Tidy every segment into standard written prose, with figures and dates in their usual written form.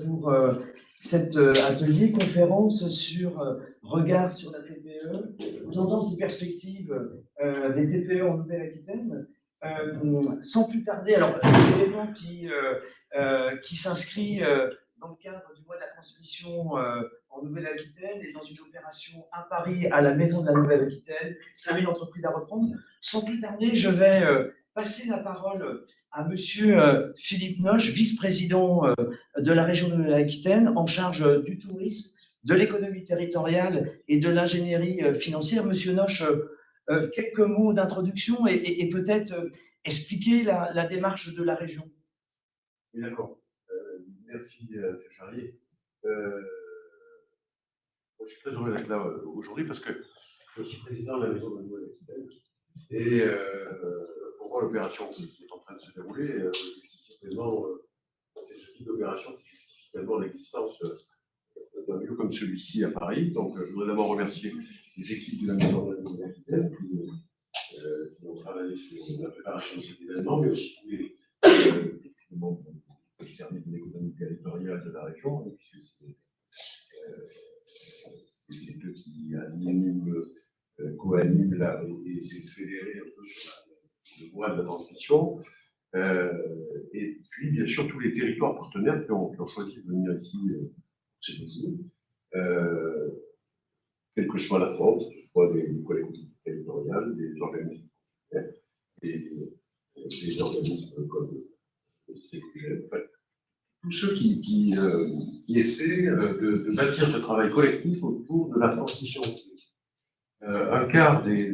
pour cet atelier conférence sur regard sur la TPE, tendances et perspectives des TPE en Nouvelle-Aquitaine. Sans plus tarder, alors l'élément qui s'inscrit dans le cadre du mois de la transmission en Nouvelle-Aquitaine et dans une opération à Paris, à la Maison de la Nouvelle-Aquitaine, 5000 entreprises à reprendre. Sans plus tarder, je vais passer la parole à monsieur Philippe Noche, vice-président de la région de Nouvelle-Aquitaine, en charge du tourisme, de l'économie territoriale et de l'ingénierie financière. Monsieur Noche, quelques mots d'introduction et peut-être expliquer la démarche de la région. Oui, d'accord. Merci, Charlie. Je suis très heureux d'être là aujourd'hui parce que je suis président de la Maison de la Nouvelle-Aquitaine et pour voir l'opération qui est en train de se dérouler, c'est ce type d'opération qui justifie tellement l'existence d'un lieu comme celui-ci à Paris. Donc, je voudrais d'abord remercier les équipes de la Maison de la Nouvelle-Aquitaine qui ont travaillé sur la préparation de cet événement, mais aussi tous les membres du service de l'économie territoriale de la région, puisque c'est eux qui animent, co-animent et c'est fédéré un peu sur le mois de la transmission. Et puis, bien sûr, tous les territoires partenaires qui ont choisi de venir ici ces jours, quelle que soit la forme, que ce soit des collectivités territoriales, des organismes et des organismes comme CQG, en fait, tous ceux qui essaient de bâtir ce travail collectif autour de la transmission. Un quart des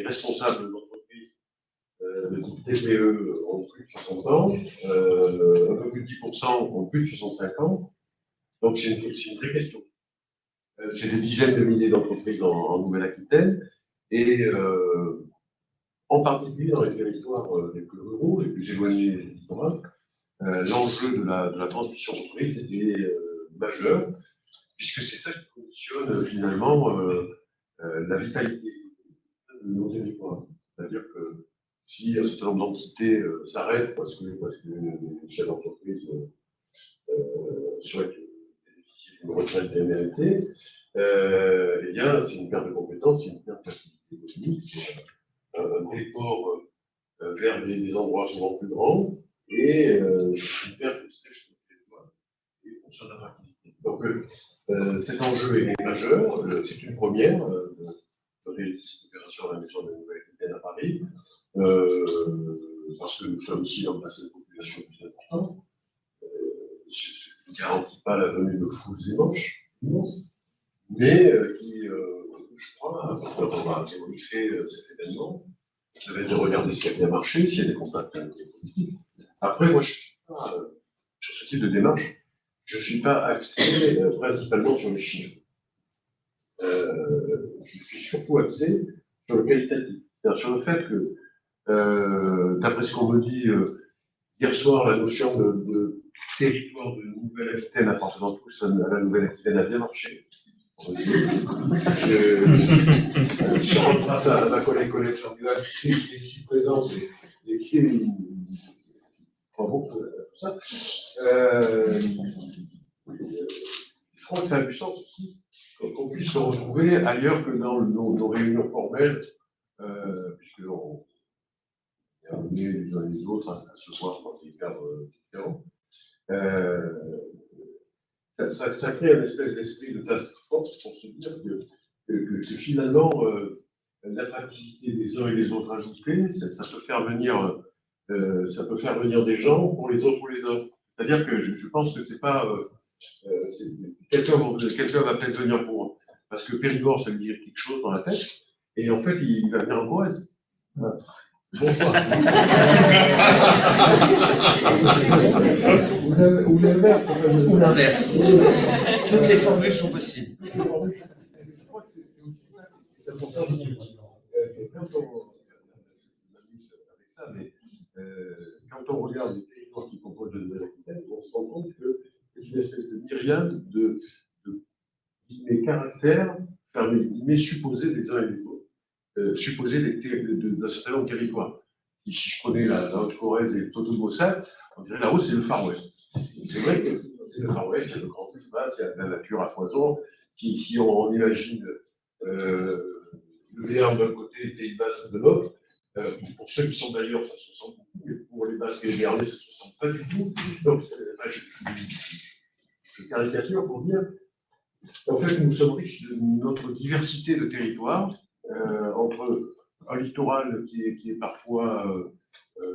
responsables d'entreprise de type TPE ont plus de 60 ans, un peu plus de 10% ont plus de 65 ans, donc c'est une vraie question. C'est des dizaines de milliers d'entreprises en Nouvelle-Aquitaine, et en particulier dans les territoires les plus ruraux, les plus éloignés du littoral, l'enjeu de la transmission d'entreprise est majeur, puisque c'est ça qui conditionne finalement la vitalité de nos territoires. C'est-à-dire que si un certain nombre d'entités s'arrêtent parce que les chefs d'entreprise souhaitent bénéficier d'une retraite méritée, eh bien, c'est une perte de compétences, c'est une perte d'activité économique, c'est un déport vers des endroits souvent plus grands et une perte de sèche de territoire et une fonction d'attractivité. Donc, cet enjeu est majeur, c'est une première de réaliser cette opération à la Maison de la Nouvelle-Aquitaine à Paris, parce que nous sommes ici dans un bassin de population plus important. Ce qui ne garantit pas la venue de foules immenses, mais qui, je crois, quand on va débriefer cet événement, ça va être de regarder s'il y a bien marché, s'il y a des contacts positifs. Après, moi, je ne suis pas, sur ce type de démarche, je ne suis pas axé principalement sur les chiffres. Je suis surtout axé sur le qualitatif, c'est-à-dire sur le fait que, d'après ce qu'on me dit hier soir, la notion de territoire de Nouvelle-Aquitaine appartenant tous à la Nouvelle-Aquitaine a bien marché. Je rends grâce à ma collègue Jean-Gual qui est ici présente et qui croit beaucoup à tout ça. Je crois que ça a du sens aussi qu'on puisse se retrouver ailleurs que dans nos réunions formelles, puisqu'on est amenés les uns les autres à se voir dans des cadres différents. Ça crée une espèce d'esprit de task force pour se dire que finalement, l'attractivité des uns et des autres ajoutée, ça peut faire venir des gens pour les autres ou les autres. C'est-à-dire que je pense que c'est pas quelqu'un va peut-être venir pour moi, parce que Périgord, ça veut dire quelque chose dans la tête, et en fait, il va venir en Corrèze. Voilà. Bonsoir. Ou l'inverse. Ou l'inverse. Toutes les formules sont possibles. Je crois que c'est aussi ça qui est important. Quand on m'amuse avec ça, mais quand on regarde les territoires qui composent le Nouvelle-Aquitaine, on se rend compte que c'est une espèce de myriade de caractères, supposés des uns et des autres, supposés d'un certain nombre de territoires. Si je prenais la Haute-Corrèze et le Toto de Mossad, on dirait là-haut, c'est le Far West. c'est vrai que c'est le Far West, il y a le grand espace, il y a de la nature à foison. Si on imagine le Béarn d'un côté et les Pays Basques de l'autre, pour ceux qui sont d'ailleurs, ça se sent beaucoup, mais pour les Basques et les Béarnais, ça se sent pas du tout. Donc, je caricature pour dire, en fait, nous sommes riches de notre diversité de territoires, entre un littoral qui est parfois 03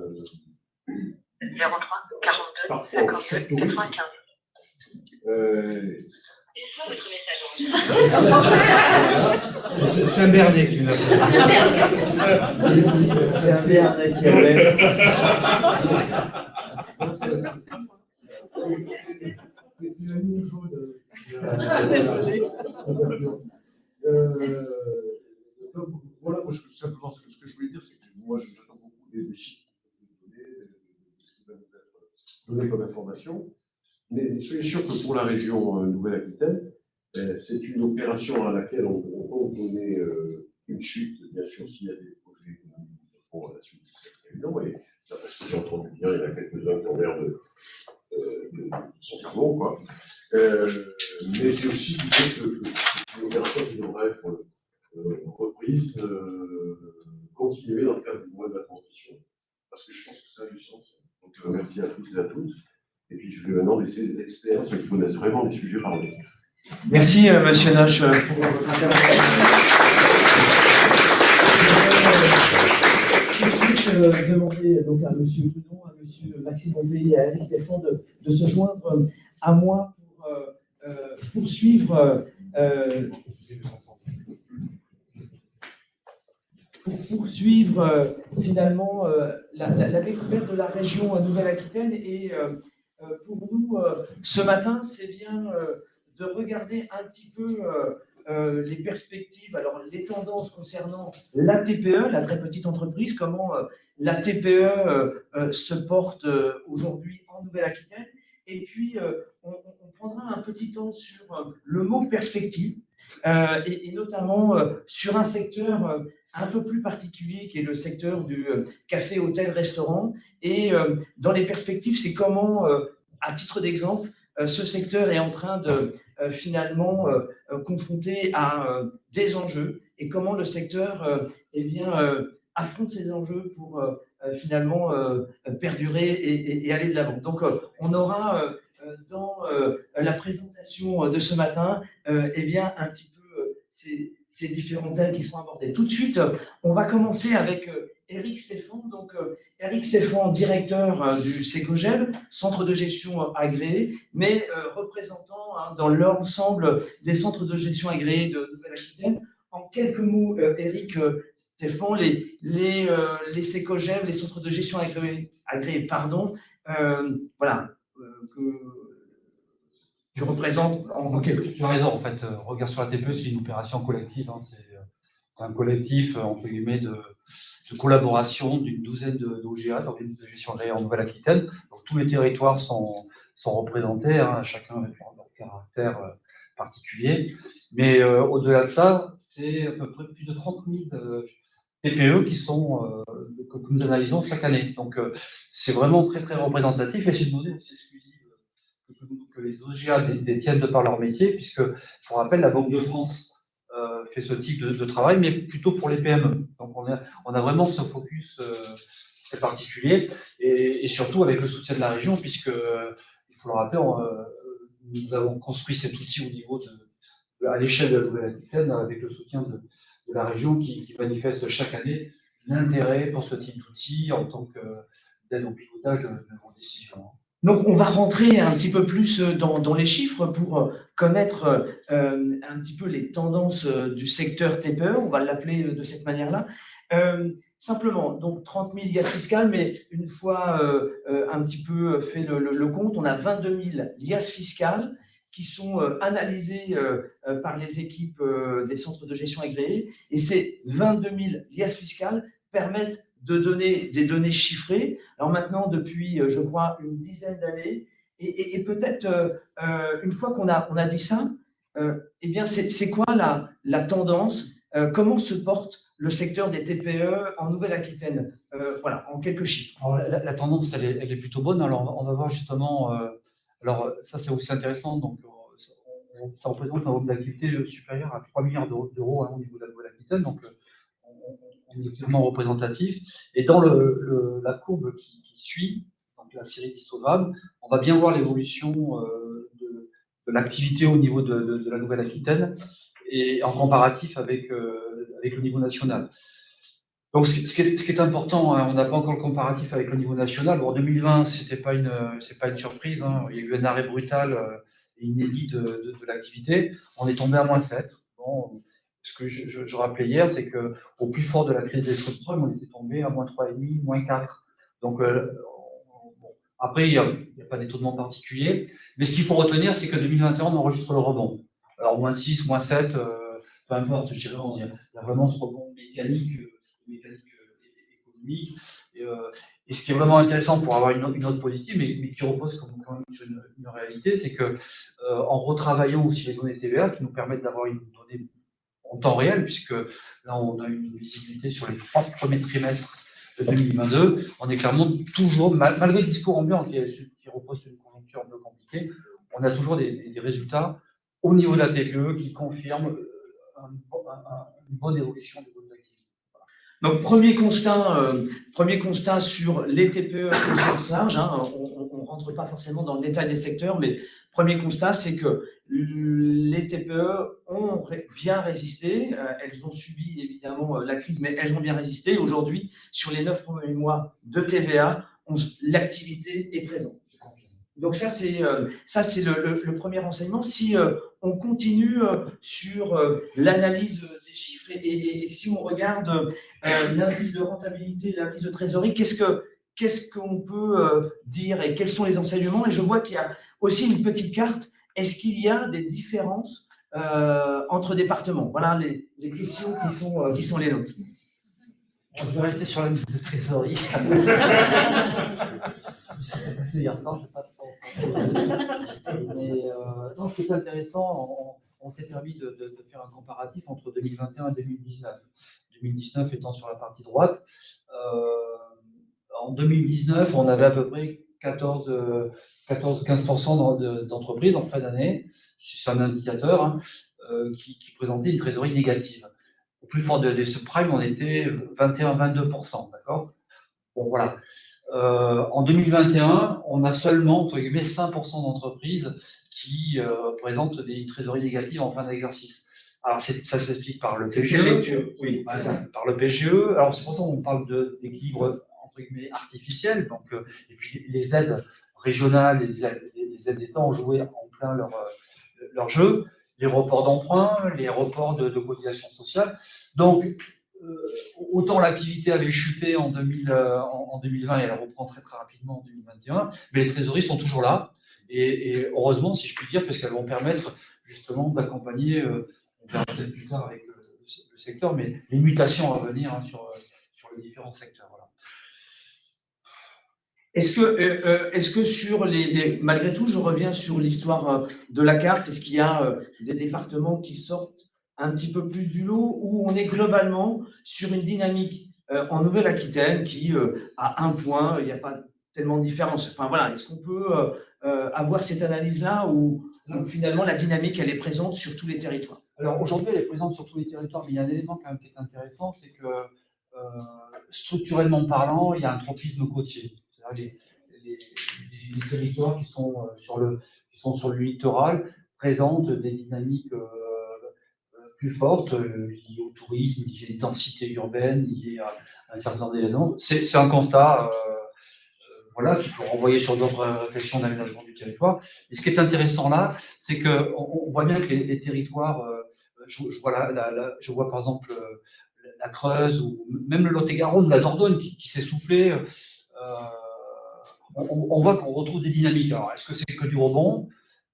42 parfois 52 surtourisme. 95. Votre message. C'est un Bernier qui nous appelle. C'est un Béarnais qui avait. C'est la ligne jaune. Donc, voilà, moi, simplement, ce que je voulais dire, c'est que moi, j'attends beaucoup des chiffres, ce qui va nous être donné comme information. Mais soyez sûr que pour la région Nouvelle-Aquitaine, c'est une opération à laquelle on compte donner une suite, bien sûr, s'il y a des projets économiques qui se font à la suite de cette réunion. Et d'après ce que j'ai entendu dire, il y en a quelques-uns qui ont l'air de sont très bons, quoi. Mais c'est aussi l'idée que c'est une opération qui devrait être reprise, continuer dans le cadre du mois de la transition. Parce que je pense que ça a du sens. Donc, merci à toutes et à tous. Et puis, je vais maintenant laisser les experts, ceux qui connaissent vraiment les sujets, parler. Merci, Monsieur Noche, pour votre intervention. Tout de suite, demander donc à Monsieur Boudon, à Monsieur Maxime Bombay et à Eric Stéphane de se joindre à moi pour poursuivre finalement la découverte de la région Nouvelle-Aquitaine. Et pour nous, ce matin, c'est bien de regarder un petit peu les perspectives, alors les tendances concernant la TPE, la très petite entreprise, comment la TPE se porte aujourd'hui en Nouvelle-Aquitaine. Et puis, on prendra un petit temps sur le mot perspective, et notamment sur un secteur un peu plus particulier qui est le secteur du café, hôtel, restaurant. Et dans les perspectives, c'est comment, à titre d'exemple, ce secteur est en train de finalement confronté à des enjeux et comment le secteur affronte ces enjeux pour finalement perdurer et aller de l'avant. Donc, on aura dans la présentation de ce matin un petit peu ces différents thèmes qui seront abordés. Tout de suite, on va commencer avec Eric Stéphane. Donc, Eric Stéphane, directeur du Secogeb, centre de gestion agréé, mais représentant dans l'ensemble des centres de gestion agréés de Nouvelle-Aquitaine. En quelques mots, Eric Stéphane, les Secogeb, les centres de gestion agréés, voilà, que tu représentes en quelques. Tu as raison, en fait, Regard sur la TPE, c'est une opération collective. Hein, c'est un collectif, entre guillemets, de collaboration d'une douzaine d'OGA, d'organismes de gestion agréés en Nouvelle-Aquitaine. Donc, tous les territoires sont représentés, hein, chacun avec leur caractère particulier. Mais au-delà de ça, c'est à peu près plus de 30 000 TPE que nous analysons chaque année. Donc, c'est vraiment très, très représentatif et c'est une donnée aussi exclusive que les OGA détiennent de par leur métier, puisque, pour rappel, la Banque de France fait ce type de travail, mais plutôt pour les PME. Donc, on a vraiment ce focus très particulier, et surtout avec le soutien de la région, puisque, il faut le rappeler, nous avons construit cet outil au niveau à l'échelle de la Nouvelle-Aquitaine, avec le soutien de la région qui manifeste chaque année l'intérêt pour ce type d'outil en tant qu'aide au pilotage de vos décisions. Donc, on va rentrer un petit peu plus dans les chiffres pour connaître un petit peu les tendances du secteur TPE, on va l'appeler de cette manière-là. Simplement, donc 30 000 liasses fiscales, mais une fois un petit peu fait le compte, on a 22 000 liasses fiscales qui sont analysées par les équipes des centres de gestion agréés. Et ces 22 000 liasses fiscales permettent de donner des données chiffrées. Alors maintenant, depuis, je crois, une dizaine d'années, et peut-être une fois qu'on a dit ça, eh bien, c'est quoi la tendance, comment se porte le secteur des TPE en Nouvelle-Aquitaine, voilà, en quelques chiffres. Alors, la tendance, elle est plutôt bonne. Alors, on va voir justement Alors, ça, c'est aussi intéressant. Donc, ça représente un volume d'activité supérieur à 3 milliards d'euros au niveau de la Nouvelle-Aquitaine. Donc, on est clairement représentatif. Et dans la courbe qui suit, donc la série d'histogrammes, on va bien voir l'évolution de l'activité au niveau de la Nouvelle-Aquitaine et en comparatif avec le niveau national. Donc, ce qui est important, hein, on n'a pas encore le comparatif avec le niveau national. Bon, en 2020, c'est pas une surprise. Hein. Il y a eu un arrêt brutal et inédit de l'activité. On est tombé à -7. Bon, ce que je rappelais hier, c'est que au plus fort de la crise des subprimes, on était tombé à -3,5, -4. Donc, bon. Après, il n'y a pas d'étonnement particulier. Mais ce qu'il faut retenir, c'est que 2021, on enregistre le rebond. Alors, -6, -7, peu importe, je dirais, il y a vraiment ce rebond mécanique économique. Et ce qui est vraiment intéressant pour avoir une note positive, mais qui repose quand même sur une réalité, c'est que en retravaillant aussi les données TVA, qui nous permettent d'avoir une donnée en temps réel, puisque là on a une visibilité sur les 3 premiers trimestres de 2022, on est clairement toujours, malgré le discours ambiant qui repose sur une conjoncture un peu compliquée, on a toujours des résultats au niveau de la TPE qui confirment une bonne évolution des données d'activité. Donc, premier constat sur les TPE au sens large. Hein, on ne rentre pas forcément dans le détail des secteurs, mais premier constat, c'est que les TPE ont bien résisté. Elles ont subi évidemment la crise, mais elles ont bien résisté. Aujourd'hui, sur les 9 premiers mois de TVA, l'activité est présente. Donc ça, c'est le premier renseignement. Si on continue sur l'analyse des chiffres et si on regarde l'indice de rentabilité, l'indice de trésorerie, qu'est-ce qu'on peut dire et quels sont les enseignements? Et je vois qu'il y a aussi une petite carte. Est-ce qu'il y a des différences entre départements? Voilà les questions qui sont les nôtres. Je vais rester sur l'indice de trésorerie. Ça s'est passé hier soir, je ne sais pas trop. Mais non, ce qui est intéressant, on s'est permis de faire un comparatif entre 2021 et 2019. 2019 étant sur la partie droite. En 2019, on avait à peu près 14-15% d'entreprises en fin d'année. C'est un indicateur hein, qui présentait une trésorerie négative. Au plus fort des subprimes, on était 21-22%, d'accord? Bon, voilà. En 2021, on a seulement, entre guillemets, 5% d'entreprises qui présentent des trésoreries négatives en fin d'exercice. Alors, ça s'explique par le PGE. Oui, c'est ça. Par le PGE. Alors, c'est pour ça qu'on parle d'équilibre, entre guillemets, artificiel. Donc, et puis, les aides régionales et les aides d'État ont joué en plein leur jeu. Les reports d'emprunt, les reports de cotisations sociales. Donc, autant l'activité avait chuté en 2020 et elle reprend très très rapidement en 2021, mais les trésoreries sont toujours là. Et heureusement, si je puis dire, parce qu'elles vont permettre justement d'accompagner, on verra peut-être plus tard avec le secteur, mais les mutations à venir hein, sur les différents secteurs. Voilà. Est-ce que sur malgré tout, je reviens sur l'histoire de la carte, est-ce qu'il y a des départements qui sortent un petit peu plus du lot ou on est globalement sur une dynamique en Nouvelle-Aquitaine qui, à un point, il n'y a pas tellement de différence. Enfin voilà, est-ce qu'on peut avoir cette analyse-là où finalement la dynamique, elle est présente sur tous les territoires? Alors aujourd'hui, elle est présente sur tous les territoires, mais il y a un élément quand même qui est intéressant, c'est que structurellement parlant, il y a un tropisme côtier. Les territoires qui sont sur le littoral présentent des dynamiques plus fortes liées au tourisme, liées à une densité urbaine, liées à un certain nombre d'éléments. C'est un constat voilà, qu'il faut renvoyer sur d'autres réflexions d'aménagement du territoire. Et ce qui est intéressant là, c'est qu'on voit bien que les territoires, je vois par exemple la Creuse ou même le Lot-et-Garonne, la Dordogne qui s'est soufflée. On voit qu'on retrouve des dynamiques. Alors, est-ce que c'est que du rebond?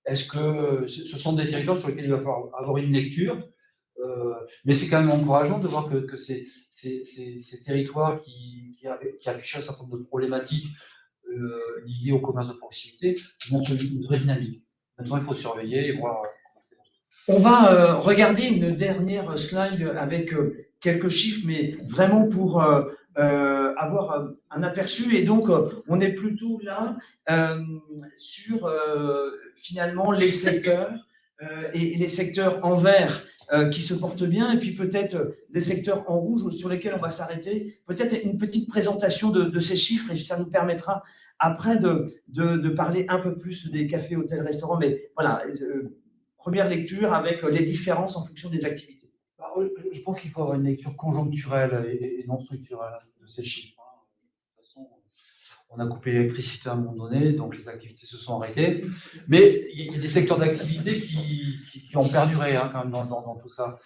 Est-ce que ce sont des territoires sur lesquels il va falloir avoir une lecture? Mais c'est quand même encourageant de voir que ces territoires qui affichent un certain nombre de problématiques liées au commerce de proximité montrent une vraie dynamique. Maintenant, il faut surveiller et voir. On va regarder une dernière slide avec quelques chiffres, mais vraiment pour avoir un aperçu. Et donc, on est plutôt là sur finalement les secteurs et les secteurs en vert qui se portent bien, et puis peut-être des secteurs en rouge sur lesquels on va s'arrêter. Peut-être une petite présentation de ces chiffres, et ça nous permettra après de parler un peu plus des cafés, hôtels, restaurants. Mais voilà, première lecture avec les différences en fonction des activités. Je pense qu'il faut avoir une lecture conjoncturelle et non structurelle de ces chiffres. De toute façon, on a coupé l'électricité à un moment donné, donc les activités se sont arrêtées. Mais il y a des secteurs d'activité qui ont perduré quand même dans tout ça.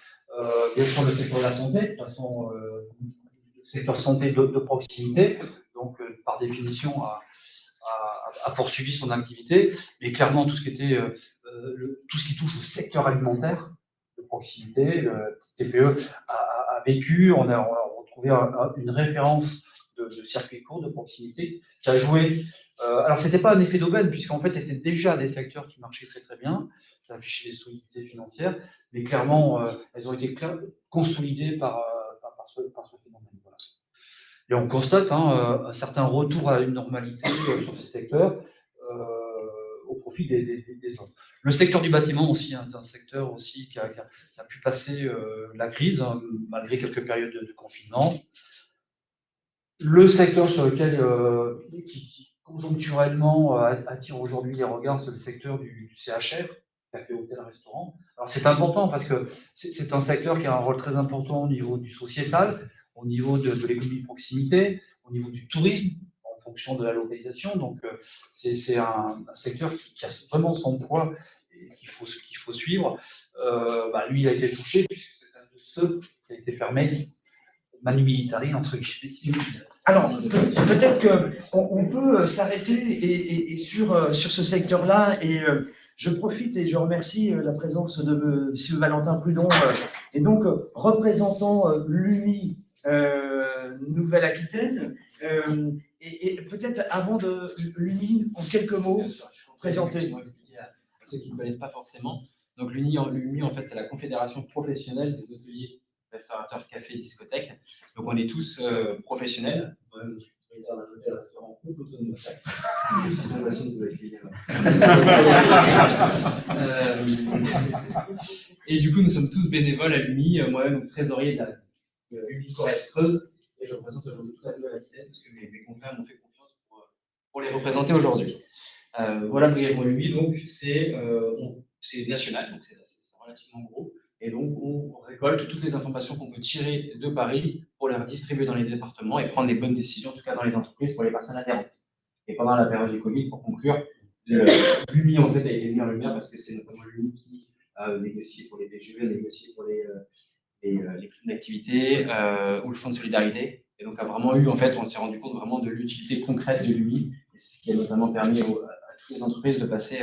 Bien sûr, le secteur de la santé, de toute façon, le secteur santé de proximité, donc par définition a poursuivi son activité. Mais clairement, tout ce qui touche au secteur alimentaire de proximité, le TPE a vécu. On a retrouvé une référence de circuit court de proximité qui a joué. Alors, ce n'était pas un effet d'aubaine, puisqu'en fait, c'était déjà des secteurs qui marchaient très très bien, qui affichaient des solidités financières, mais clairement, elles ont été consolidées par ce phénomène. Voilà. Et on constate un certain retour à une normalité sur ces secteurs au profit des autres. Le secteur du bâtiment aussi est un secteur aussi qui a pu passer la crise, malgré quelques périodes de confinement. Le secteur sur lequel, qui conjoncturellement attire aujourd'hui les regards, c'est le secteur du CHR, café, hôtel, restaurant. Alors c'est important parce que c'est un secteur qui a un rôle très important au niveau du sociétal, au niveau de l'économie de proximité, au niveau du tourisme, en fonction de la localisation. Donc c'est un secteur qui a vraiment son poids et qu'il faut suivre. Lui, il a été touché puisque c'est un de ceux qui a été fermé. Manu militari, entre guillemets. Alors, peut-être qu'on peut s'arrêter et sur ce secteur-là, et je profite et je remercie la présence de M. Valentin Prudon, et donc représentant l'UMI Nouvelle-Aquitaine, et peut-être avant de l'UMI, en quelques mots, présenter. Pour expliquer à ceux qui ne connaissent pas forcément. Donc l'UMI, en fait, c'est la Confédération professionnelle des hôteliers, restaurateurs, cafés, discothèques. Donc on est tous professionnels. Moi-même, je suis propriétaire d'un hôtel, restaurant ou autonome. J'ai l'impression de vous accueillir. Et du coup, nous sommes tous bénévoles à l'UMI. Moi-même, trésorier de la l'UMI Corrèze-Creuse. Et je représente aujourd'hui toute la Nouvelle-Aquitaine parce que mes confrères m'ont fait confiance pour les représenter aujourd'hui. Voilà brièvement l'UMI. Donc c'est national, donc c'est relativement gros. Et donc, on récolte toutes les informations qu'on peut tirer de Paris pour les redistribuer dans les départements et prendre les bonnes décisions, en tout cas dans les entreprises, pour les personnes adhérentes. Et pendant la période du Covid, pour conclure, l'UMI en fait a été mis en lumière parce que c'est notamment l'UMI qui a négocié pour les PGE, négocié pour les primes d'activité ou le fonds de solidarité. Et donc, a vraiment eu, en fait, on s'est rendu compte vraiment de l'utilité concrète de l'UMI. Et c'est ce qui a notamment permis à toutes les entreprises de passer,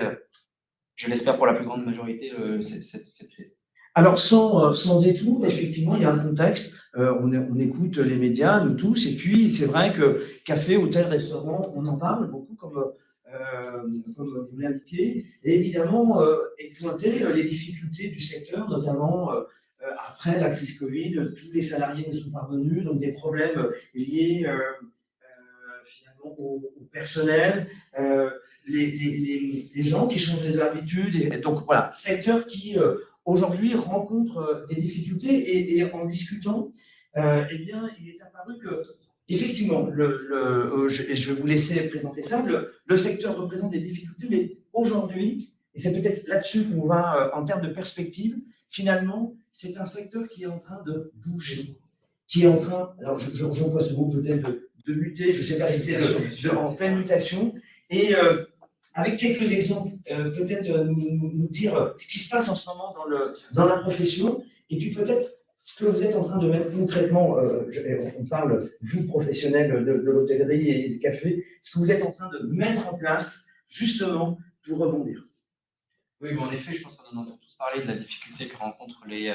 je l'espère pour la plus grande majorité, cette crise. Alors, sans détour, effectivement, il y a un contexte. On écoute les médias, nous tous, et puis c'est vrai que café, hôtel, restaurant, on en parle beaucoup, comme vous l'indiquez. Et évidemment, est pointé les difficultés du secteur, notamment après la crise Covid. Tous les salariés ne sont pas revenus, donc des problèmes liés finalement au personnel. Les gens qui changent d'habitude. Donc voilà, secteur qui aujourd'hui rencontre des difficultés, et en discutant, eh bien, il est apparu que, effectivement, je vais vous laisser présenter ça, le secteur représente des difficultés, mais aujourd'hui, et c'est peut-être là-dessus qu'on va en termes de perspective, finalement, c'est un secteur qui est en train de bouger, qui est en train, alors j'emploie ce mot peut-être de muter, je ne sais pas si c'est en pleine mutation, et avec quelques exemples, peut-être nous dire ce qui se passe en ce moment dans la profession, et puis peut-être ce que vous êtes en train de mettre concrètement, on parle, vous, professionnels de l'hôtellerie et des cafés, ce que vous êtes en train de mettre en place, justement, pour rebondir. Oui, en effet, je pense qu'on en entend tous parler de la difficulté que rencontrent les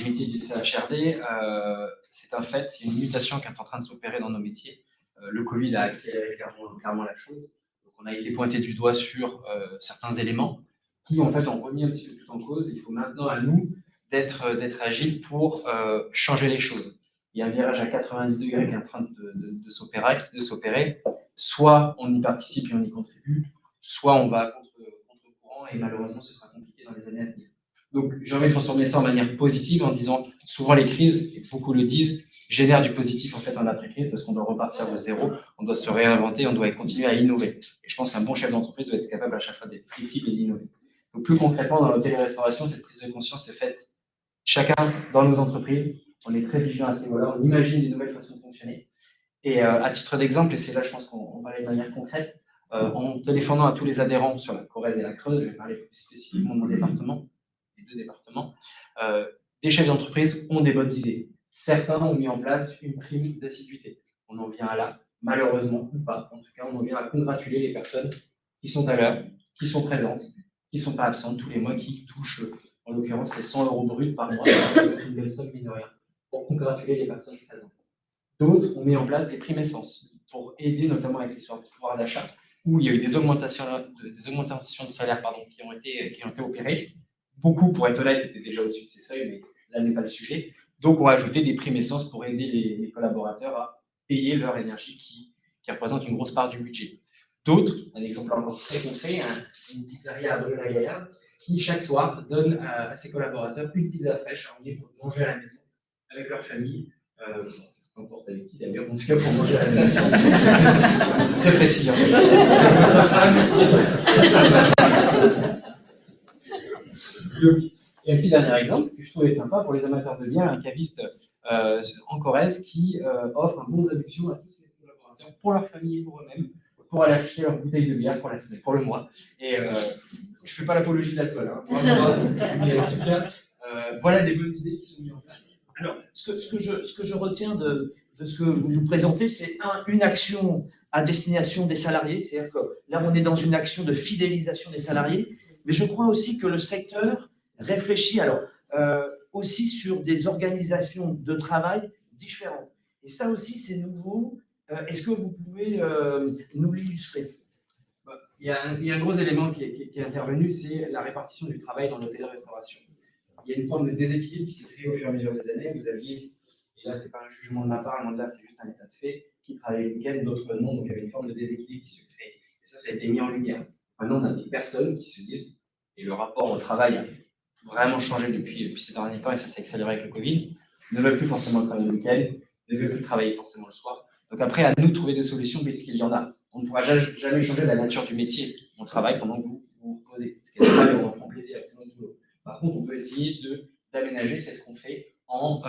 métiers du CHRD. C'est un fait, il y a une mutation qui est en train de s'opérer dans nos métiers. Le Covid a accéléré clairement la chose. Donc, on a été pointé du doigt sur certains éléments qui, en fait, ont remis un petit peu tout en cause. Il faut maintenant à nous d'être agiles pour changer les choses. il y a un virage à 90 degrés qui est en train de s'opérer, soit on y participe et on y contribue, soit on va contre-courant et malheureusement ce sera compliqué dans les années à venir. Donc j'ai envie de transformer ça en manière positive en disant souvent les crises, et beaucoup le disent, génèrent du positif en fait en après-crise parce qu'on doit repartir de zéro, on doit se réinventer, on doit continuer à innover. Et je pense qu'un bon chef d'entreprise doit être capable à chaque fois d'être flexible et d'innover. Donc plus concrètement, dans l'hôtellerie-restauration, cette prise de conscience est faite chacun dans nos entreprises. On est très vigilant à ce niveau-là, on imagine des nouvelles façons de fonctionner. Et à titre d'exemple, et c'est là je pense qu'on va aller de manière concrète, en téléphonant à tous les adhérents sur la Corrèze et la Creuse, je vais parler plus spécifiquement de mon département, les deux départements, des chefs d'entreprise ont des bonnes idées. Certains ont mis en place une prime d'assiduité. On en vient à là, malheureusement ou pas, en tout cas, on en vient à congratuler les personnes qui sont à l'heure, qui sont présentes, qui ne sont pas absentes tous les mois, qui touchent, en l'occurrence, c'est 100 € bruts par mois, c'est une belle somme, mine de rien, pour congratuler les personnes présentes. D'autres ont mis en place des primes essence pour aider notamment avec l'histoire du pouvoir d'achat, où il y a eu des augmentations de salaire qui ont été opérées. Beaucoup, pour être honnête, étaient déjà au-dessus de ces seuils, mais là n'est pas le sujet. Donc, on a ajouté des primes essence pour aider les collaborateurs à payer leur énergie qui représente une grosse part du budget. D'autres, un exemple encore très concret, une pizzeria à Brune-la-Gaillarde, qui chaque soir donne à ses collaborateurs une pizza fraîche à emmener pour manger à la maison avec leur famille. N'importe avec qui d'ailleurs, en tout cas pour manger à la maison. C'est très précis. Et un petit dernier exemple que je trouvais sympa pour les amateurs de bière, un caviste en Corrèze qui offre un bon de réduction à tous ses collaborateurs pour leur famille et pour eux-mêmes, pour aller acheter leur bouteille de bière pour la semaine, pour le mois. Et je ne fais pas l'apologie de l'alcool, hein, mais en tout cas, voilà des bonnes idées qui sont mises en place. Alors, ce que je retiens de ce que vous nous présentez, c'est une action à destination des salariés, c'est-à-dire que là, on est dans une action de fidélisation des salariés, mais je crois aussi que le secteur réfléchit aussi sur des organisations de travail différentes. Et ça aussi, c'est nouveau. Est-ce que vous pouvez nous l'illustrer? Il y a un gros élément qui est intervenu, c'est la répartition du travail dans l'hôtellerie-restauration. Il y a une forme de déséquilibre qui s'est créé au fur et à mesure des années. Vous aviez, et là, ce n'est pas un jugement de ma part, loin de là, c'est juste un état de fait, qui travaillaient le week-end, d'autres non, donc il y avait une forme de déséquilibre qui se crée. Et ça a été mis en lumière. Maintenant, on a des personnes qui se disent, et le rapport au travail a vraiment changé depuis ces derniers temps, et ça s'est accéléré avec le Covid, ne veulent plus forcément travailler le week-end, ne veulent plus travailler forcément le soir. Donc après, à nous de trouver des solutions, puisqu'il y en a. On ne pourra jamais changer la nature du métier. On travaille pendant que vous vous reposez. Parce qu'il y a des on prend plaisir, c'est notre boulot. Par contre, on peut essayer d'aménager, c'est ce qu'on fait, en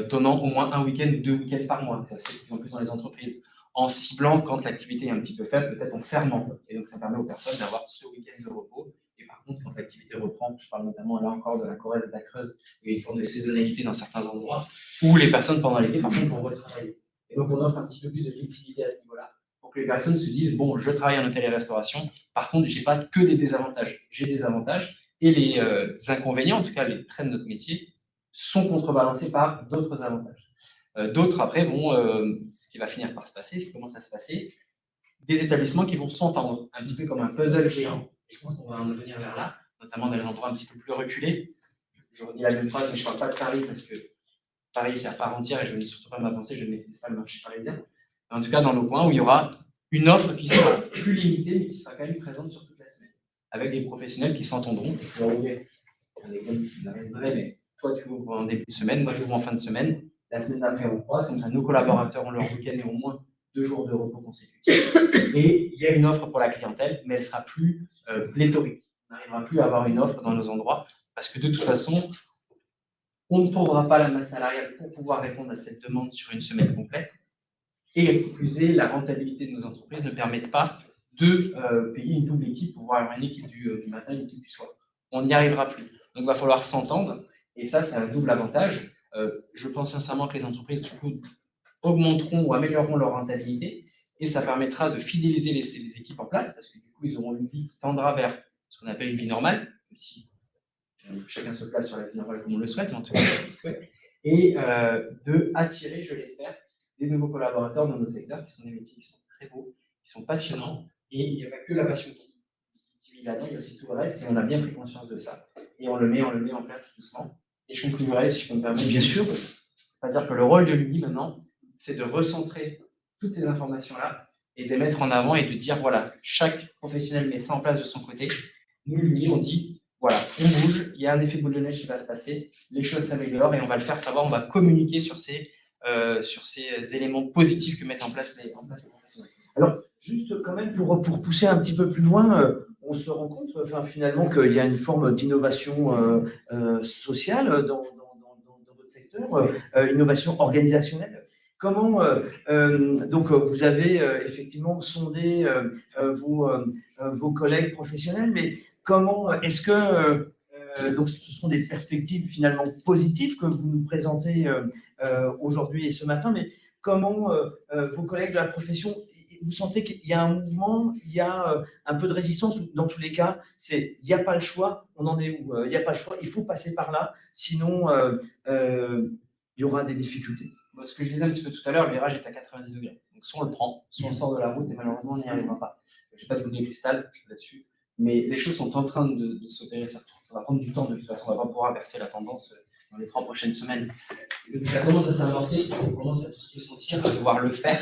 donnant au moins un week-end ou 2 week-ends par mois. Ça se fait de plus en plus dans les entreprises. En ciblant, quand l'activité est un petit peu faible, peut-être en fermant. Et donc, ça permet aux personnes d'avoir ce week-end de repos. Et par contre, quand l'activité reprend, je parle notamment là encore de la Corrèze et de la Creuse, où il y a une forme de saisonnalité dans certains endroits, où les personnes pendant l'été, par contre, vont retravailler. Et donc, on offre un petit peu plus de flexibilité à ce niveau-là, pour que les personnes se disent, bon, je travaille en hôtel et restauration, par contre, je n'ai pas que des désavantages. J'ai des avantages, et les inconvénients, en tout cas les traits de notre métier, sont contrebalancés par d'autres avantages. D'autres, après, vont, ce qui va finir par se passer, ce qui commence à se passer, des établissements qui vont s'entendre, un petit peu comme un puzzle géant. Et je pense qu'on va en venir vers là, notamment dans les endroits un petit peu plus reculés. Je redis la même phrase, mais je ne parle pas de Paris, parce que Paris, c'est à part entière, et je ne vais surtout pas m'avancer, je ne maîtrise pas le marché parisien. En tout cas, dans nos coins où il y aura une offre qui sera plus limitée, mais qui sera quand même présente sur toute la semaine, avec des professionnels qui s'entendront. Un exemple qui n'a rien de vrai, mais toi, tu ouvres en début de semaine, moi, j'ouvre en fin de semaine. La semaine d'après, on croise, comme ça, nos collaborateurs ont leur week-end et au moins 2 jours de repos consécutifs. Et il y a une offre pour la clientèle, mais elle sera plus pléthorique. On n'arrivera plus à avoir une offre dans nos endroits, parce que de toute façon, on ne trouvera pas la masse salariale pour pouvoir répondre à cette demande sur une semaine complète. Et plus est, la rentabilité de nos entreprises ne permet pas de payer une double équipe pour avoir une équipe du matin et une équipe du soir. On n'y arrivera plus. Donc, il va falloir s'entendre. Et ça, c'est un double avantage. Je pense sincèrement que les entreprises, du coup, augmenteront ou amélioreront leur rentabilité. Et ça permettra de fidéliser les équipes en place, parce que du coup, ils auront une vie qui tendra vers ce qu'on appelle une vie normale, même si chacun se place sur la vie normale comme on le souhaite, mais en tout cas, on le souhaite. Et de attirer, je l'espère, des nouveaux collaborateurs dans nos secteurs, qui sont des métiers qui sont très beaux, qui sont passionnants. Et il n'y a pas que la passion qui vit là-dedans, il y a aussi tout le reste. Et on a bien pris conscience de ça. Et on le met en place doucement. Et je conclurai, si je peux me permettre, Bien sûr. C'est-à-dire que le rôle de l'UMI maintenant, c'est de recentrer toutes ces informations-là et de les mettre en avant et de dire, voilà, chaque professionnel met ça en place de son côté. Nous, l'UMI, on dit, voilà, on bouge, il y a un effet boule de neige qui va se passer, les choses s'améliorent et on va le faire savoir, on va communiquer sur ces éléments positifs que mettent en place les professionnels. Alors, juste quand même pour pousser un petit peu plus loin, on se rend compte finalement qu'il y a une forme d'innovation sociale dans votre secteur, innovation organisationnelle. Comment, donc vous avez effectivement sondé vos collègues professionnels, mais comment est-ce que, donc ce sont des perspectives finalement positives que vous nous présentez aujourd'hui et ce matin, mais comment vos collègues de la profession, vous sentez qu'il y a un mouvement, il y a un peu de résistance, ou dans tous les cas, il n'y a pas le choix, on en est où? Il n'y a pas le choix, il faut passer par là, sinon il y aura des difficultés. Ce que je disais un petit peu tout à l'heure, le virage est à 90 degrés. Donc soit on le prend, soit on sort de la route et malheureusement on n'y arrivera pas. Je n'ai pas de boule de cristal là-dessus, mais les choses sont en train de s'opérer. Ça va prendre du temps de toute façon, on ne va pas pouvoir inverser la tendance dans les 3 prochaines semaines. Et donc ça commence à s'avancer, on commence à tous le sentir, à devoir le faire.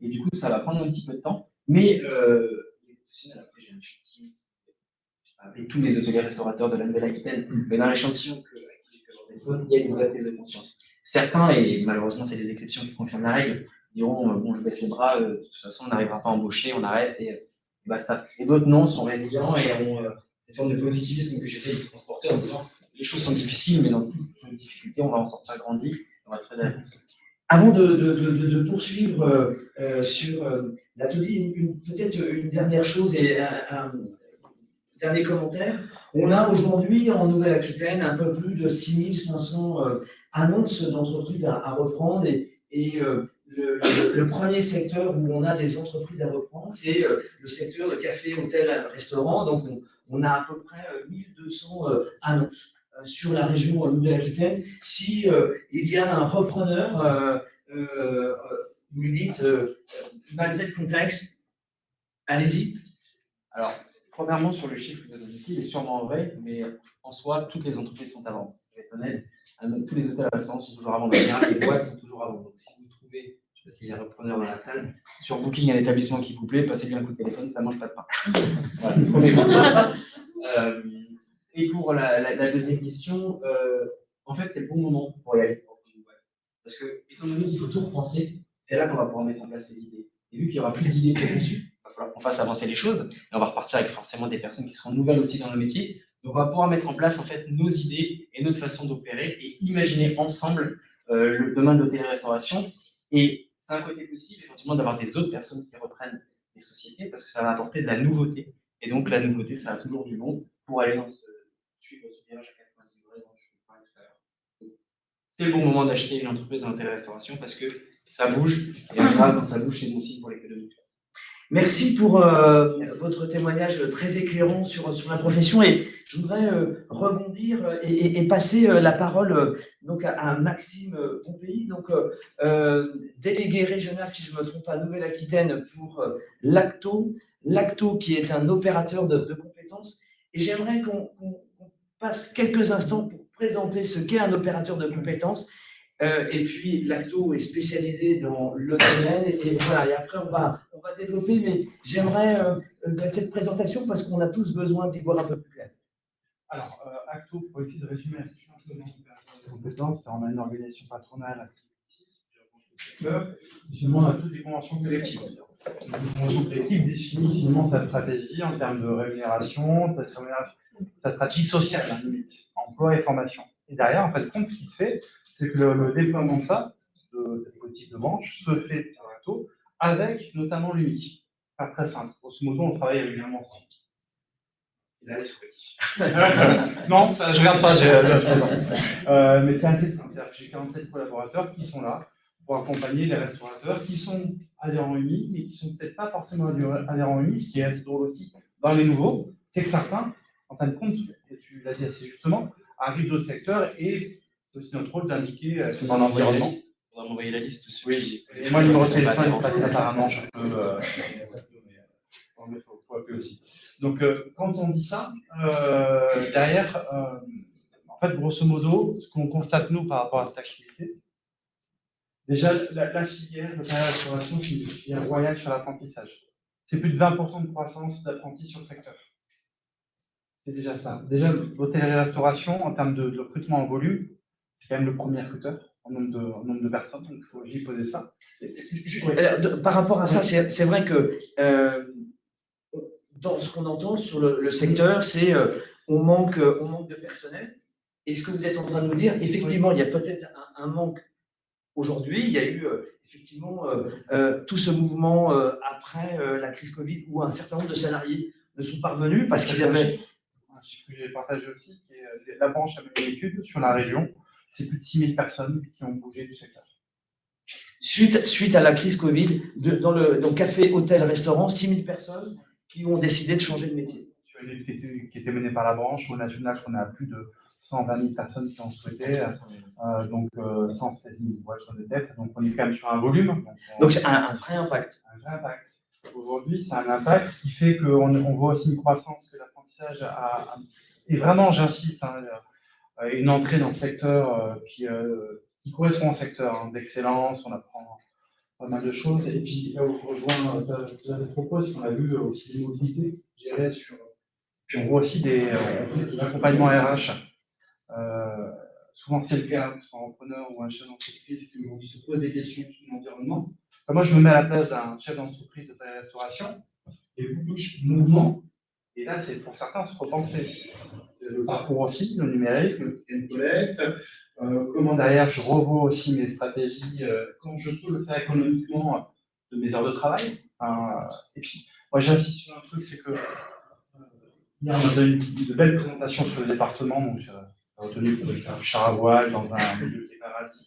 Et du coup, ça va prendre un petit peu de temps. Mais les professionnels, après j'ai un échantillon avec tous les hôteliers restaurateurs de la Nouvelle-Aquitaine, mais dans l'échantillon il y a une vraie prise de conscience. Certains, et malheureusement c'est des exceptions qui confirment la règle, diront bon, je baisse les bras, de toute façon on n'arrivera pas à embaucher, on arrête et basta. Et d'autres non, sont résilients et ont cette forme de positivisme que j'essaie de transporter en disant les choses sont difficiles, mais dans toutes les difficultés, on va en sortir grandi, on va trouver des réponses. Avant de poursuivre sur l'atelier, peut-être une dernière chose et un dernier commentaire. On a aujourd'hui en Nouvelle-Aquitaine un peu plus de 6500 annonces d'entreprises à reprendre et le premier secteur où on a des entreprises à reprendre, c'est le secteur de café, hôtel, restaurant. Donc on a à peu près 1200 annonces sur la région Nouvelle-Aquitaine. Si il y a un repreneur, vous lui dites, malgré le contexte, allez-y. Alors, premièrement, sur le chiffre que vous avez dit, il est sûrement vrai, mais en soi, toutes les entreprises sont à vendre. Je vais être honnête, tous les hôtels et restaurants sont toujours à vendre. Les boîtes sont toujours à vendre. Donc, si vous trouvez, je ne sais pas s'il y a un repreneur dans la salle, sur Booking, un établissement qui vous plaît, passez-lui un coup de téléphone, ça ne mange pas de pain. Voilà, premier conseil. Et pour la deuxième question, en fait, c'est le bon moment pour y aller. Parce que, étant donné qu'il faut tout repenser, c'est là qu'on va pouvoir mettre en place les idées. Et vu qu'il n'y aura plus d'idées préconçues, il va falloir qu'on fasse avancer les choses. Et on va repartir avec forcément des personnes qui seront nouvelles aussi dans le métier. Donc, on va pouvoir mettre en place en fait nos idées et notre façon d'opérer et imaginer ensemble le domaine de l'hôtellerie-restauration. Et c'est un côté possible, éventuellement, d'avoir des autres personnes qui reprennent les sociétés parce que ça va apporter de la nouveauté. Et donc, la nouveauté, ça a toujours du bon pour aller suivre ce virage à 90 degrés dont je vous parlais tout à l'heure. C'est le bon moment d'acheter une entreprise dans l'hôtellerie-restauration parce que ça bouge. Et en général, quand ça bouge, c'est bon signe pour l'économie. Merci pour votre témoignage très éclairant sur la profession et je voudrais rebondir et passer la parole donc à Maxime Pompéi, donc délégué régional, si je ne me trompe pas, Nouvelle-Aquitaine pour l'ACTO, qui est un opérateur de compétences. Et j'aimerais qu'on passe quelques instants pour présenter ce qu'est un opérateur de compétences. Et puis, l'ACTO est spécialisé dans le domaine. Et voilà, et après, on va développer, mais j'aimerais cette présentation parce qu'on a tous besoin d'y voir un peu plus clair. Alors, ACTO, pour essayer de résumer la situation de compétences, on a une organisation patronale finalement, on a toutes des conventions collectives. Une convention collective définit finalement sa stratégie en termes de rémunération, sa stratégie sociale, limite, emploi et formation. Et derrière, en fait, compte, ce qui se fait, c'est que le déploiement de ça, de cette politique de branche, se fait à ACTO avec notamment l'UMI. Pas très simple. Grosso modo, on travaille régulièrement ensemble. Il a les souris. Non, ça, je regarde pas, mais c'est assez simple. C'est-à-dire que j'ai 47 collaborateurs qui sont là pour accompagner les restaurateurs qui sont adhérents UMI, mais qui ne sont peut-être pas forcément adhérents UMI. Ce qui est assez drôle aussi dans les nouveaux, c'est que certains, en fin de compte, et tu l'as dit assez justement, arrivent d'autres secteurs et c'est aussi notre rôle d'indiquer dans l'environnement. On va m'envoyer la liste de ceux Oui, et moi, le numéro de téléphone est passé apparemment, je peux. Il faut appeler aussi. Donc, quand on dit ça, derrière, en fait, grosso modo, ce qu'on constate, nous, par rapport à cette activité, Déjà, la filière de la restauration, c'est une filière royale sur l'apprentissage. C'est plus de 20% de croissance d'apprentis sur le secteur. C'est déjà ça. Déjà, l'hôtellerie-restauration, en termes de recrutement en volume, c'est quand même le premier recruteur en nombre de personnes, donc il faut y poser ça. Par rapport à ça, c'est vrai que dans ce qu'on entend sur le secteur, c'est on manque de personnel. Et ce que vous êtes en train de nous dire, effectivement, il y a peut-être un manque aujourd'hui. Il y a eu effectivement tout ce mouvement après la crise Covid où un certain nombre de salariés ne sont pas revenus parce qu'ils avaient. Un chiffre que j'ai partagé aussi, qui est la branche a mené une étude sur la région. C'est plus de 6000 personnes qui ont bougé du secteur. Suite à la crise Covid, dans le café, hôtel, restaurant, 6000 personnes qui ont décidé de changer de métier. Sur une étude qui était menée par la branche, au national, je crois qu'on a plus de 120 000 personnes qui ont souhaité, donc 116 000 voix sur des têtes, donc on est quand même sur un volume. Donc c'est un vrai impact. Un vrai impact. Aujourd'hui, c'est un impact qui fait qu'on voit aussi une croissance que l'apprentissage a. Et vraiment, j'insiste, une entrée dans le secteur qui correspond au secteur d'excellence, on apprend pas mal de choses. Et puis là où je rejoins tes propos, c'est qu'on a vu aussi des mobilités gérées sur. Puis on voit aussi des accompagnements RH. Souvent, c'est le cas, que ce soit un entrepreneur ou un chef d'entreprise qui aujourd'hui se pose des questions sur l'environnement. Enfin, moi, je me mets à la place d'un chef d'entreprise de restauration et beaucoup de mouvements. Et là, c'est pour certains se repenser. Le parcours aussi, le numérique, une collecte. Comment derrière, je revois aussi mes stratégies, quand je peux le faire économiquement de mes heures de travail. Et puis, moi, j'insiste sur un truc, c'est que hier, on a donné de belles présentations sur le département. Donc, j'ai retenu pour faire du char à voile dans un milieu qui est paradis.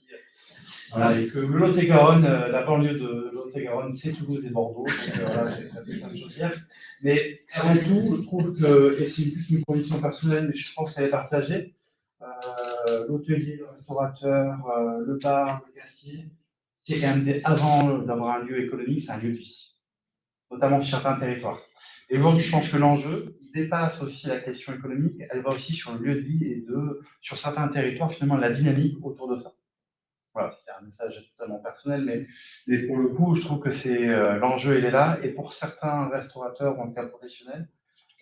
Voilà, et que le Lot-et-Garonne, la banlieue de Lot-et-Garonne, c'est Toulouse et Bordeaux. Donc voilà, j'ai fait plein de choses hier. Mais avant tout, je trouve que, et c'est plus une conviction personnelle, mais je pense qu'elle est partagée, l'hôtelier, le restaurateur, le bar, le castille, c'est quand même avant d'avoir un lieu économique, c'est un lieu de vie, notamment sur certains territoires. Et aujourd'hui, je pense que l'enjeu dépasse aussi la question économique, elle va aussi sur le lieu de vie et sur certains territoires, finalement, la dynamique autour de ça. Voilà, c'est un message totalement personnel, mais pour le coup, je trouve que c'est l'enjeu, il est là. Et pour certains restaurateurs ou en tout cas professionnels,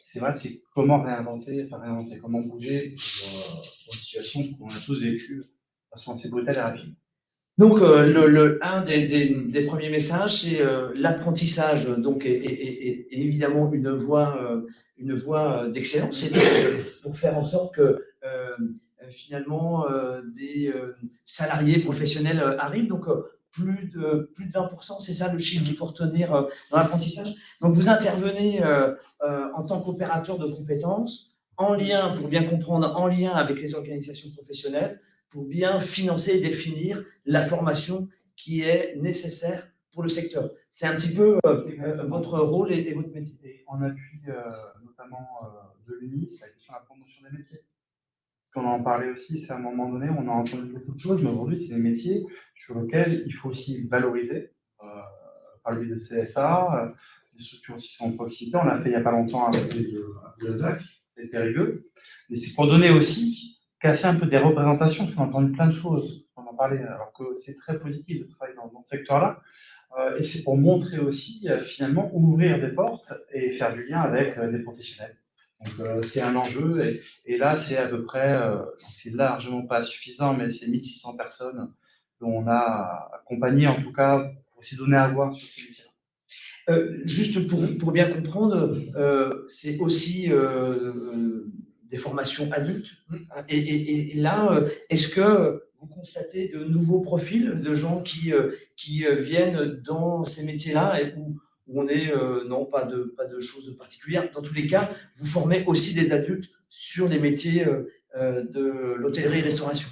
c'est vrai, c'est comment réinventer, comment bouger pour une situation qu'on a tous vécue de façon assez brutale et rapide. Donc, un des premiers messages, c'est l'apprentissage, donc, est évidemment une voie d'excellence, c'est pour faire en sorte que finalement des salariés professionnels arrivent. Donc, plus de 20%, c'est ça le chiffre qu'il faut retenir dans l'apprentissage. Donc, vous intervenez en tant qu'opérateur de compétences, en lien, pour bien comprendre, en lien avec les organisations professionnelles, pour bien financer et définir la formation qui est nécessaire pour le secteur. C'est un petit peu votre rôle et votre métier. Et en appui notamment de l'UNI, c'est la question de la promotion des métiers. On en parlait aussi, c'est à un moment donné, on a entendu beaucoup de choses, mais aujourd'hui, c'est des métiers sur lesquels il faut aussi valoriser, par le biais de CFA, des structures aussi qui sont en proximité. On l'a fait il n'y a pas longtemps avec le ZAC, les Périgueux. Mais c'est pour donner aussi, casser un peu des représentations, parce qu'on a entendu plein de choses, on en parlait, alors que c'est très positif de travailler dans ce secteur-là. Et c'est pour montrer aussi, finalement, ouvrir des portes et faire du lien avec des professionnels. Donc, c'est un enjeu, et là, c'est à peu près, c'est largement pas suffisant, mais c'est 1600 personnes dont on a accompagné, en tout cas, pour s'y donner à voir sur ces métiers-là. Juste pour bien comprendre, c'est aussi des formations adultes. Et là, est-ce que vous constatez de nouveaux profils de gens qui viennent dans ces métiers-là et où on est, non, pas de choses particulières. Dans tous les cas, vous formez aussi des adultes sur les métiers de l'hôtellerie-restauration.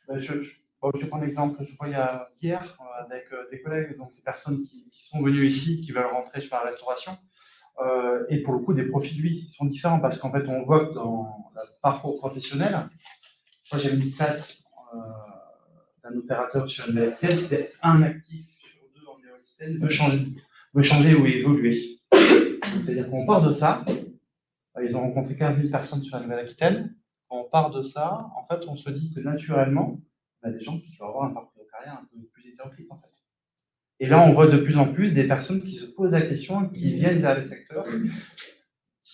Je prends l'exemple, je crois il y a hier, avec des collègues, donc des personnes qui sont venues ici, qui veulent rentrer sur la restauration. Et pour le coup, des profils, lui, sont différents parce qu'en fait, on voit que dans le parcours professionnel, j'ai une stat d'un opérateur sur une VFT, c'était un actif sur deux en néo-aquitaine veut changer ou évoluer. C'est-à-dire qu'on part de ça, ils ont rencontré 15 000 personnes sur la Nouvelle-Aquitaine. Quand on part de ça, en fait, on se dit que naturellement, on a des gens qui vont avoir un parcours de carrière un peu plus hétéroclites, en fait. Et là, on voit de plus en plus des personnes qui se posent la question, qui viennent vers les secteurs.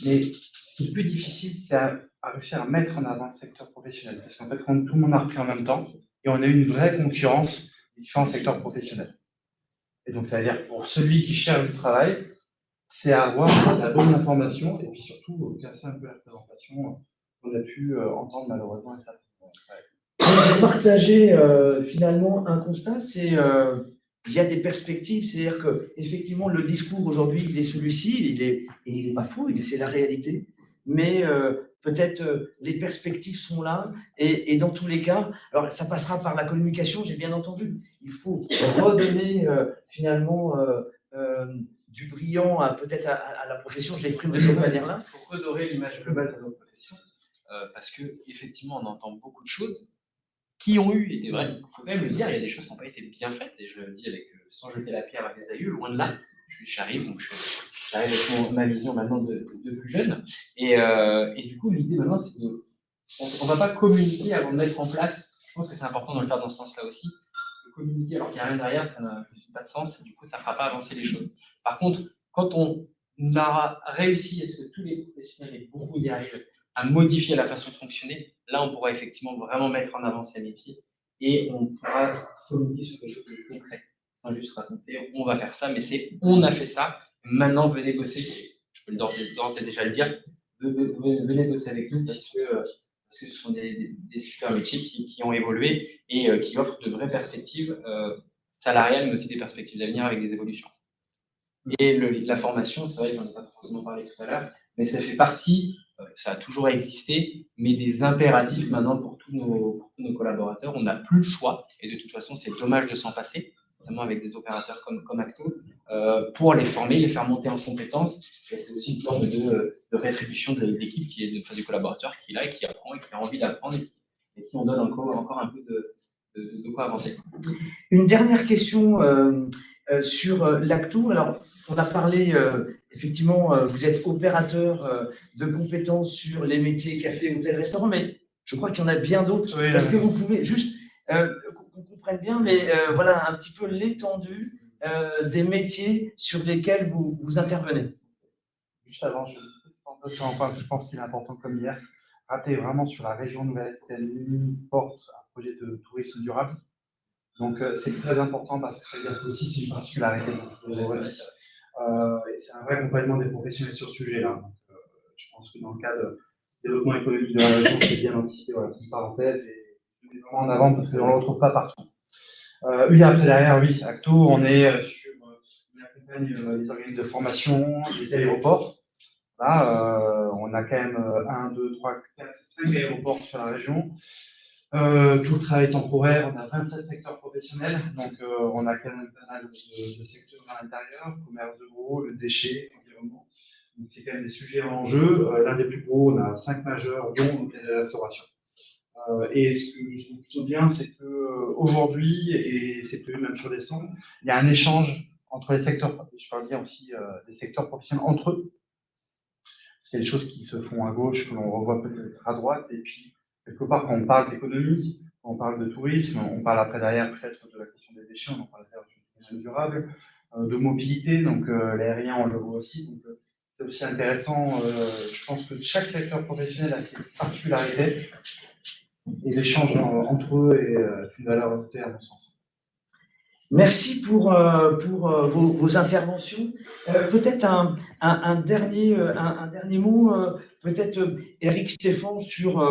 Mais ce qui est plus difficile, c'est à réussir à mettre en avant le secteur professionnel. Parce qu'en fait, quand tout le monde a repris en même temps, et on a eu une vraie concurrence des différents secteurs professionnels. Et donc, ça veut dire que pour celui qui cherche du travail, c'est avoir la bonne information et puis surtout casser un peu la présentation qu'on a pu entendre malheureusement. Vous partagez finalement un constat, c'est il y a des perspectives, c'est-à-dire que effectivement le discours aujourd'hui il est celui-ci, il est pas faux, c'est la réalité, mais peut-être les perspectives sont là et dans tous les cas, alors ça passera par la communication, j'ai bien entendu, il faut redonner finalement du brillant peut-être à la profession, je l'exprime de cette manière-là. Il faut redorer l'image globale de notre profession parce que effectivement on entend beaucoup de choses qui ont eu été vraies. Il faut quand même le dire, il y a des choses qui n'ont pas été bien faites, et je le dis avec, sans jeter la pierre à mes aïeux, loin de là. J'arrive, donc j'arrive avec ma vision maintenant de plus jeune. Et du coup, l'idée maintenant, c'est de. On ne va pas communiquer avant de mettre en place. Je pense que c'est important de le faire dans ce sens-là aussi. Parce que communiquer alors qu'il n'y a rien derrière, ça n'a pas de sens, et du coup, ça ne fera pas avancer les choses. Par contre, quand on a réussi à ce que tous les professionnels et beaucoup y arrivent, à modifier la façon de fonctionner, là, on pourra effectivement vraiment mettre en avant ces métiers et on pourra communiquer sur des choses plus concrètes, sans juste raconter, on va faire ça, mais c'est on a fait ça, maintenant venez bosser, je peux d'ores et déjà le dire, venez bosser avec nous parce que ce sont des super métiers qui ont évolué et qui offrent de vraies perspectives salariales, mais aussi des perspectives d'avenir avec des évolutions. Et la formation, c'est vrai que j'en ai pas forcément parlé tout à l'heure, mais ça fait partie, ça a toujours existé, mais des impératifs maintenant pour tous nos collaborateurs. On n'a plus le choix, et de toute façon, c'est dommage de s'en passer, notamment avec des opérateurs comme Acto, pour les former, les faire monter en compétences. Et c'est aussi une forme de rétribution de l'équipe, du collaborateur qui est là et qui apprend et qui a envie d'apprendre et qui en donne encore un peu de quoi avancer. Une dernière question sur l'Acto. Alors, on a parlé, effectivement, vous êtes opérateur de compétences sur les métiers café, hôtel, restaurant, mais je crois qu'il y en a bien d'autres. Oui, Est-ce que vous pouvez juste qu'on comprenne bien, mais voilà un petit peu l'étendue des métiers sur lesquels vous intervenez? Juste avant, je pense qu'il est important comme hier, rappeler vraiment sur la région Nouvelle-Aquitaine porte un projet de tourisme durable. Donc, c'est très important parce que ça veut dire que aussi c'est une particularité. Et c'est un vrai accompagnement des professionnels sur ce sujet-là. Donc, je pense que dans le cadre du développement économique de la région, c'est bien anticipé. Voilà, c'est une parenthèse et je mets vraiment en avant parce qu'on ne le retrouve pas partout. Oui, après derrière, oui, Acto, on accompagne les organismes de formation, les aéroports. Là, on a quand même 1, 2, 3, 4, 5 aéroports sur la région. Tout le travail temporaire, on a 27 secteurs professionnels, donc on a quand même pas mal de secteurs à l'intérieur, commerce de gros, le déchet, environnement. Donc c'est quand même des sujets en jeu. L'un des plus gros, on a 5 majeurs, dont l'hôtel et la restauration. Et ce que je trouve plutôt bien, c'est qu'aujourd'hui, et c'est prévu même sur décembre, il y a un échange entre les secteurs, je parle bien aussi des secteurs professionnels entre eux. Parce qu'il y a des choses qui se font à gauche, que l'on revoit peut-être à droite, et puis quelque part, quand on parle d'économie, quand on parle de tourisme, on parle après derrière peut-être de la question des déchets, on en parle de durable, de mobilité, donc l'aérien, on le voit aussi. Donc c'est aussi intéressant. Je pense que chaque secteur professionnel a ses particularités et l'échange entre eux est une valeur ajoutée à mon sens. Merci pour vos interventions. Peut-être un dernier mot, peut-être Eric Stéphane sur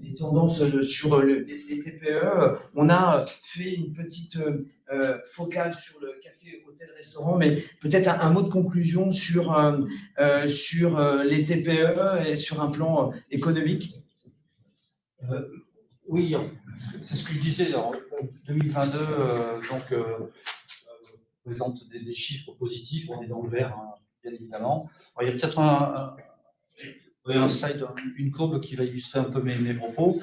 les tendances sur les TPE. On a fait une petite focale sur le café, hôtel, restaurant, mais peut-être un mot de conclusion sur les TPE et sur un plan économique. Oui, c'est ce que je disais. En 2022, présente des chiffres positifs. On est dans le vert, hein, bien évidemment. Alors, il y a peut-être un slide, une courbe qui va illustrer un peu mes propos.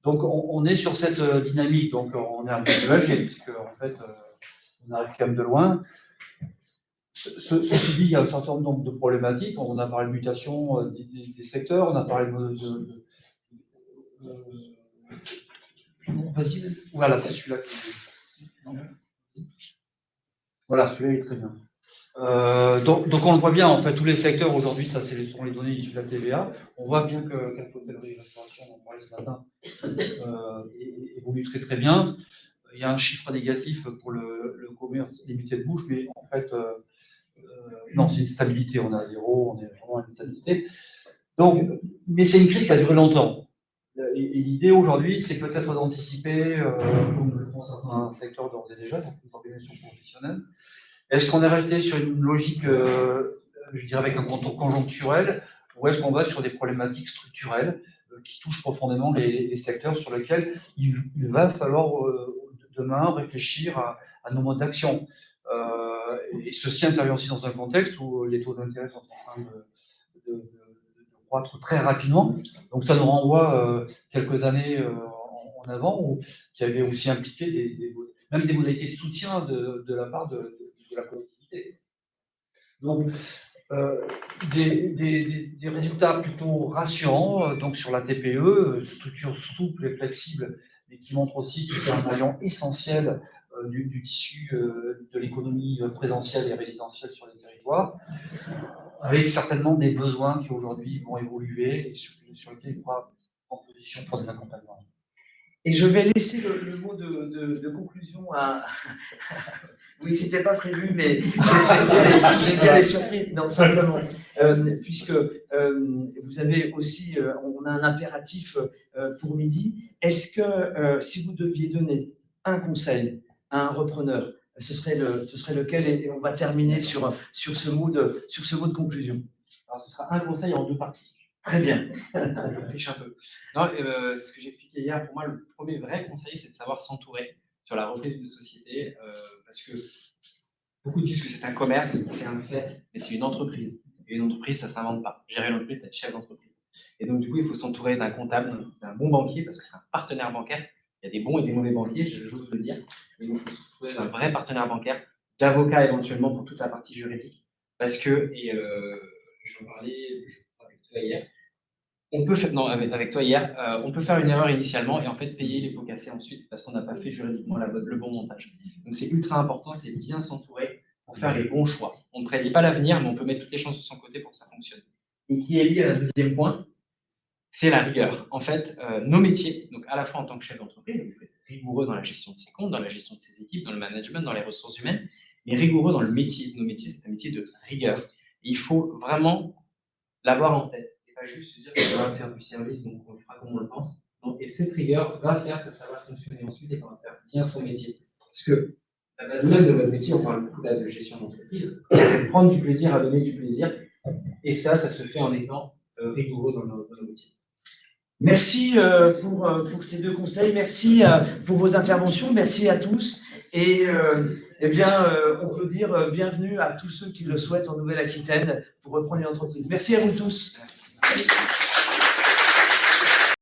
Donc, on est sur cette dynamique. Donc, on est un peu nuagé, puisque en fait, on arrive quand même de loin. Ceci dit, il y a un certain nombre de problématiques. On a parlé de mutation des secteurs, on a parlé Vas-y, voilà, c'est celui-là qui non. Voilà, celui-là est très bien. Donc on le voit bien, en fait, tous les secteurs aujourd'hui, ça c'est sont les données issues de la TVA. On voit bien que l'hôtellerie et restauration, on en parlait ce matin, évolue très très bien. Il y a un chiffre négatif pour le commerce, les métiers de bouche, mais en fait, non, c'est une stabilité. On est à zéro, on est vraiment à une stabilité. Donc, mais c'est une crise qui a duré longtemps. Et l'idée aujourd'hui, c'est peut-être d'anticiper, comme le font certains secteurs d'ores et déjà, donc les organisations professionnelles. Est-ce qu'on est resté sur une logique, je dirais, avec un contour conjoncturel, ou est-ce qu'on va sur des problématiques structurelles qui touchent profondément les secteurs sur lesquels il va falloir demain réfléchir à nos modes d'action. Et ceci intervient aussi dans un contexte où les taux d'intérêt sont en train de croître très rapidement. Donc ça nous renvoie quelques années en avant, qui avait aussi impliqué même des modalités de soutien de la part de la collectivité. Donc, des résultats plutôt rassurants donc sur la TPE, structure souple et flexible, mais qui montre aussi que c'est un maillon essentiel du tissu de l'économie présentielle et résidentielle sur les territoires, avec certainement des besoins qui aujourd'hui vont évoluer et sur lesquels il faudra prendre position pour des accompagnements. Et je vais laisser le mot de conclusion à. Oui, c'était pas prévu, mais j'ai bien les surpris. Non, simplement, puisque vous avez aussi, on a un impératif pour midi. Est-ce que si vous deviez donner un conseil à un repreneur, ce serait lequel? Et on va terminer sur ce mot de conclusion. Alors, ce sera un conseil en deux parties. Très bien. Je triche un peu. Non, ce que j'expliquais hier, pour moi, le premier vrai conseil, c'est de savoir s'entourer sur la reprise d'une société, parce que beaucoup disent que c'est un commerce, c'est un fait, mais c'est une entreprise. Et une entreprise, ça ne s'invente pas. Gérer une entreprise, c'est être chef d'entreprise. Et donc, du coup, il faut s'entourer d'un comptable, d'un bon banquier, parce que c'est un partenaire bancaire. Il y a des bons et des mauvais banquiers, j'ose le dire. Et donc, il faut s'entourer d'un vrai partenaire bancaire, d'avocats éventuellement pour toute la partie juridique. Parce que, et j'en parlais avec toi hier, on peut faire, non, avec toi hier, on peut faire une erreur initialement et en fait payer les pots cassés ensuite parce qu'on n'a pas fait juridiquement le bon montage. Donc c'est ultra important, c'est bien s'entourer pour faire les bons choix. On ne prédit pas l'avenir, mais on peut mettre toutes les chances de son côté pour que ça fonctionne. Et qui est lié à un deuxième point, c'est la rigueur. En fait, nos métiers, donc à la fois en tant que chef d'entreprise, il faut être rigoureux dans la gestion de ses comptes, dans la gestion de ses équipes, dans le management, dans les ressources humaines, mais rigoureux dans le métier. Nos métiers, c'est un métier de rigueur. Et il faut vraiment l'avoir en tête. Pas juste se dire qu'on va faire du service, donc on le fera comme on le pense. Donc, et cette rigueur va faire que ça va fonctionner ensuite et qu'on va faire bien son métier. Parce que la base même de votre métier, on parle beaucoup là de gestion d'entreprise, c'est prendre du plaisir à donner du plaisir. Et ça se fait en étant rigoureux dans nos métiers. Merci pour ces deux conseils. Merci pour vos interventions. Merci à tous. Et eh bien, on peut dire bienvenue à tous ceux qui le souhaitent en Nouvelle-Aquitaine pour reprendre une entreprise. Merci à vous tous. Merci.